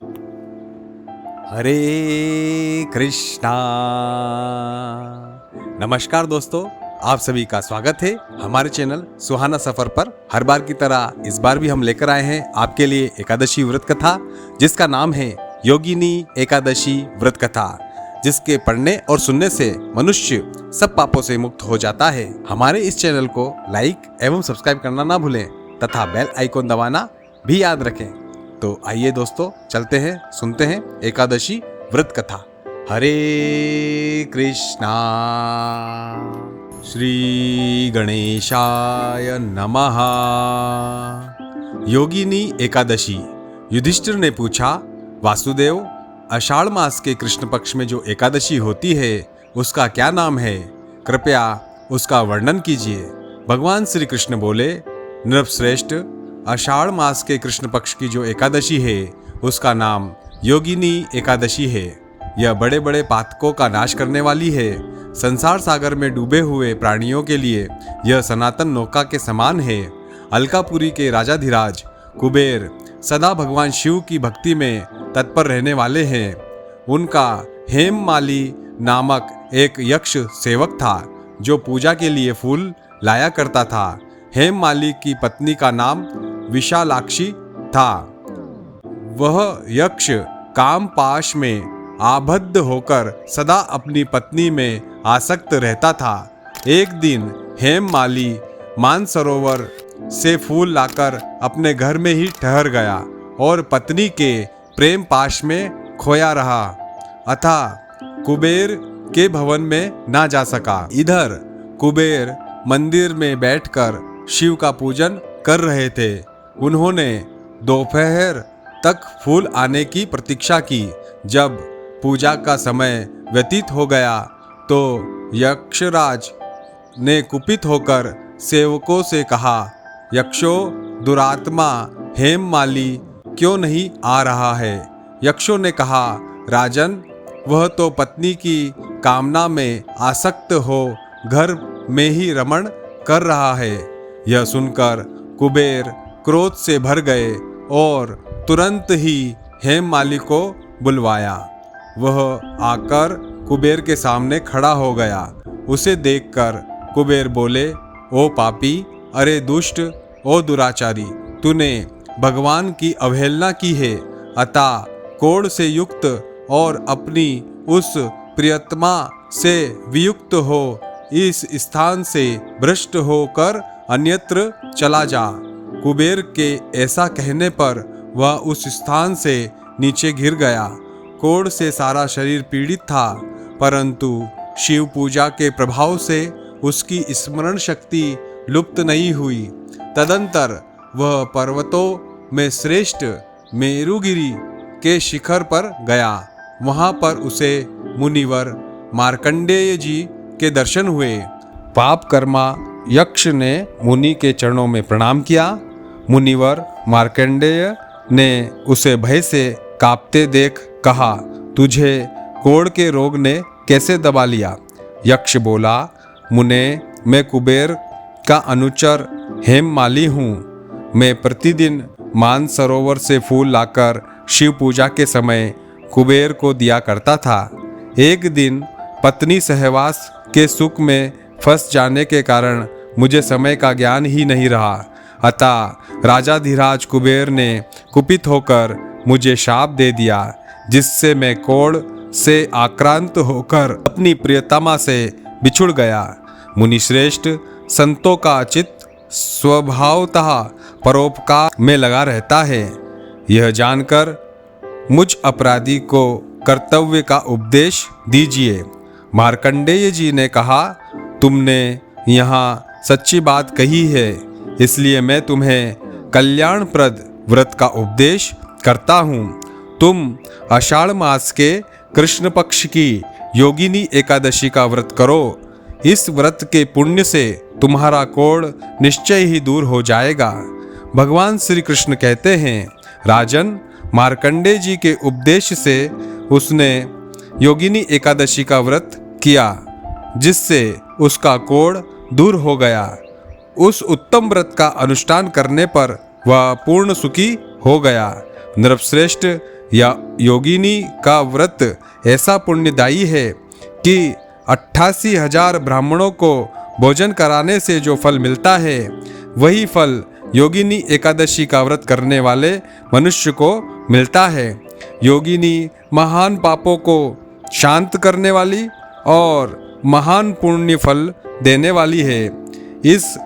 हरे कृष्णा। नमस्कार दोस्तों, आप सभी का स्वागत है हमारे चैनल सुहाना सफर पर। हर बार की तरह इस बार भी हम लेकर आए हैं आपके लिए एकादशी व्रत कथा, जिसका नाम है योगिनी एकादशी व्रत कथा, जिसके पढ़ने और सुनने से मनुष्य सब पापों से मुक्त हो जाता है। हमारे इस चैनल को लाइक एवं सब्सक्राइब करना ना भूलें तथा बेल आइकॉन दबाना भी याद रखें। तो आइए दोस्तों, चलते हैं, सुनते हैं एकादशी व्रत कथा। हरे कृष्णा। श्री गणेशाय नमः। योगिनी एकादशी। युधिष्ठिर ने पूछा, वासुदेव, आषाढ़ मास के कृष्ण पक्ष में जो एकादशी होती है उसका क्या नाम है? कृपया उसका वर्णन कीजिए। भगवान श्री कृष्ण बोले, नृपश्रेष्ठ, आषाढ़ मास के कृष्ण पक्ष की जो एकादशी है उसका नाम योगिनी एकादशी है। यह बड़े बड़े पातकों का नाश करने वाली है। संसार सागर में डूबे हुए प्राणियों के लिए यह सनातन नौका के समान है। अलकापुरी के राजाधिराज कुबेर सदा भगवान शिव की भक्ति में तत्पर रहने वाले हैं। उनका हेममाली नामक एक यक्ष सेवक था जो पूजा के लिए फूल लाया करता था। हेममाली की पत्नी का नाम विशालाक्षी था। वह यक्ष काम पाश में आबद्ध होकर सदा अपनी पत्नी में आसक्त रहता था। एक दिन हेममाली मानसरोवर से फूल लाकर अपने घर में ही ठहर गया और पत्नी के प्रेम पाश में खोया रहा, अतः कुबेर के भवन में ना जा सका। इधर कुबेर मंदिर में बैठकर शिव का पूजन कर रहे थे। उन्होंने दोपहर तक फूल आने की प्रतीक्षा की। जब पूजा का समय व्यतीत हो गया तो यक्षराज ने कुपित होकर सेवकों से कहा, यक्षो, दुरात्मा हेममाली क्यों नहीं आ रहा है? यक्षों ने कहा, राजन, वह तो पत्नी की कामना में आसक्त हो घर में ही रमण कर रहा है। यह सुनकर कुबेर क्रोध से भर गए और तुरंत ही हेममाली को बुलवाया। वह आकर कुबेर के सामने खड़ा हो गया। उसे देखकर कुबेर बोले, ओ पापी, अरे दुष्ट, ओ दुराचारी, तूने भगवान की अवहेलना की है, अतः कोढ़ से युक्त और अपनी उस प्रियतमा से वियुक्त हो इस स्थान से भ्रष्ट होकर अन्यत्र चला जा। कुबेर के ऐसा कहने पर वह उस स्थान से नीचे गिर गया। कोढ़ से सारा शरीर पीड़ित था, परंतु शिव पूजा के प्रभाव से उसकी स्मरण शक्ति लुप्त नहीं हुई। तदंतर वह पर्वतों में श्रेष्ठ मेरुगिरी के शिखर पर गया। वहां पर उसे मुनिवर मार्कंडेय जी के दर्शन हुए। पाप कर्मा यक्ष ने मुनि के चरणों में प्रणाम किया। मुनिवर मार्कंडेय ने उसे भय से कांपते देख कहा, तुझे कोढ़ के रोग ने कैसे दबा लिया? यक्ष बोला, मुने, मैं कुबेर का अनुचर हेममाली हूँ। मैं प्रतिदिन मानसरोवर से फूल लाकर शिव पूजा के समय कुबेर को दिया करता था। एक दिन पत्नी सहवास के सुख में फंस जाने के कारण मुझे समय का ज्ञान ही नहीं रहा, अतः राजाधिराज कुबेर ने कुपित होकर मुझे शाप दे दिया, जिससे मैं कोढ़ से आक्रांत होकर अपनी प्रियतमा से बिछुड़ गया। मुनिश्रेष्ठ, संतों का चित्त स्वभावतः परोपकार में लगा रहता है। यह जानकर मुझ अपराधी को कर्तव्य का उपदेश दीजिए। मार्कंडेय जी ने कहा, तुमने यहाँ सच्ची बात कही है, इसलिए मैं तुम्हें कल्याणप्रद व्रत का उपदेश करता हूँ। तुम आषाढ़ मास के कृष्ण पक्ष की योगिनी एकादशी का व्रत करो। इस व्रत के पुण्य से तुम्हारा कोढ़ निश्चय ही दूर हो जाएगा। भगवान श्री कृष्ण कहते हैं, राजन, मार्कंडेय जी के उपदेश से उसने योगिनी एकादशी का व्रत किया, जिससे उसका कोढ़ दूर हो गया। उस उत्तम व्रत का अनुष्ठान करने पर वह पूर्ण सुखी हो गया। नृपश्रेष्ठ, या योगिनी का व्रत ऐसा पुण्यदायी है कि 88,000 ब्राह्मणों को भोजन कराने से जो फल मिलता है वही फल योगिनी एकादशी का व्रत करने वाले मनुष्य को मिलता है। योगिनी महान पापों को शांत करने वाली और महान पुण्य फल देने वाली है। इस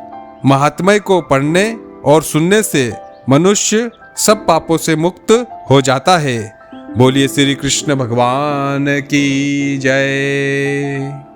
महात्म्य को पढ़ने और सुनने से मनुष्य सब पापों से मुक्त हो जाता है। बोलिए श्री कृष्ण भगवान की जय।